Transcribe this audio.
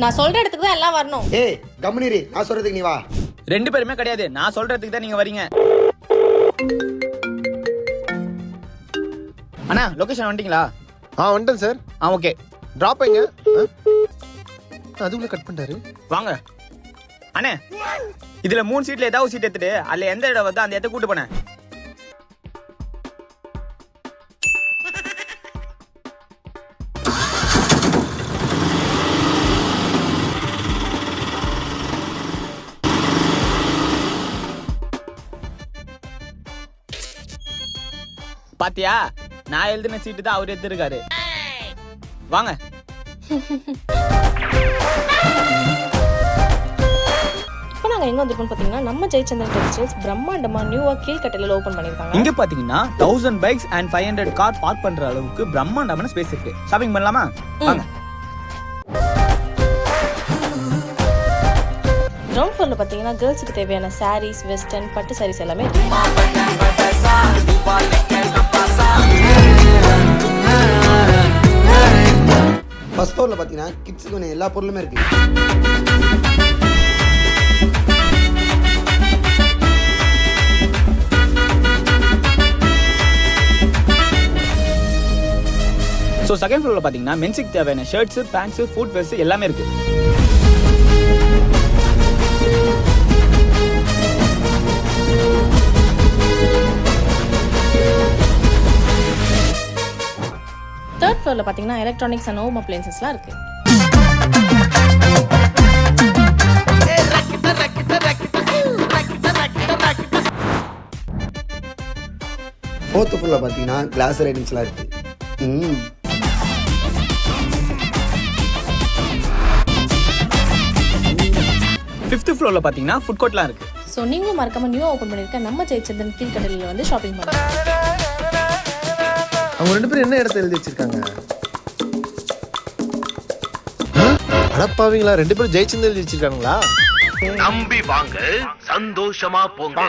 நான் சொல்ற இடத்துக்கு தான் எல்லாம் வரணும். ஏய் கம்முனிரி, நான் சொல்றதுக்கு நீ வா. ரெண்டு பேருமே கிடையாது, நான் சொல்றதுக்கு தான் நீங்க வரீங்க. அண்ணா லொகேஷன் வந்துட்டீங்களா? வந்துட்டேன் சார். ஓகே. டிராப் எங்க? அதுக்குள்ள கட் பண்ணிட்டாரு. வாங்க அண்ணே, இதுல 3 சீட்ல ஏதாவது சீட் எடுத்துட்டு அதுல எந்த இடம் வருதோ அந்த இடத்த கூட்டு போனேன். பாத்தியா, நான் எழுதின சீட்டு தான் அவர் எடுத்திருக்காரு. வாங்க. இப்போ நாங்க எங்க வந்திருக்கோம் பாத்தீங்கன்னா, நம்ம ஜெயச்சந்திரன் டெக்ஸ்டைல்ஸ் பிரம்மாண்டமா நியூவா கீழ்கட்டையில ஓபன் பண்ணிருக்காங்க. இங்க பாத்தீங்கன்னா 1000 பைக்ஸ் and 500 கார் பார்க் பண்ற அளவுக்கு பிரம்மாண்டமான ஸ்பேஸ் இருக்கு. ஷாப்பிங் பண்ணலாமா? வாங்க. கிரவுண்ட் ஃப்ளோர்ல பாத்தீங்கன்னா கேர்ள்ஸ்க்கு தேவையான சாரீஸ், வெஸ்டர்ன், பட்டு சாரீஸ் எல்லாமே ஃபர்ஸ்ட் ஃப்ளோர்ல பாத்தீங்கன்னா கிட்ஸுக்கு எல்லா பொருளுமே இருக்கு. ஸோ செகண்ட் ஃப்ளோர்ல பாத்தீங்கன்னா மென்ஸுக்கு தேவையான ஷர்ட்ஸ், பேண்ட்ஸ், ஃபுட் வேர்ஸ் எல்லாமே இருக்கு. தேர்ட் ஃப்ளோர்ல பாத்தீங்கன்னா எலக்ட்ரானிக்ஸ் அண்ட் ஹோம் அப்ளையன்சஸ்லாம் இருக்கு. ஃபோர்த் ஃப்ளோர்ல பாத்தீங்கன்னா கிளாஸ் ஐட்டம்ஸ்லாம் இருக்கு. ஃபிஃப்த் ஃப்ளோர்ல பாத்தீங்கன்னா ஃபுட் கோர்ட்லாம் இருக்கு. ஸோ நீங்களும் மறக்காம நியூவா ஓபன் பண்ணிருக்க நம்ம ஜெயச்சந்திரன் கீழ்கட்டையில வந்து ஷாப்பிங் பண்ணுங்க. அவங்க ரெண்டு பேரும் என்ன இடத்த எழுதி வச்சிருக்காங்க? அடப்பாவீங்களா, ரெண்டு பேரும் ஜெயச்சந்திரன் எழுதி வச்சிருக்காங்களா? நம்பி வாங்க, சந்தோஷமா போங்க.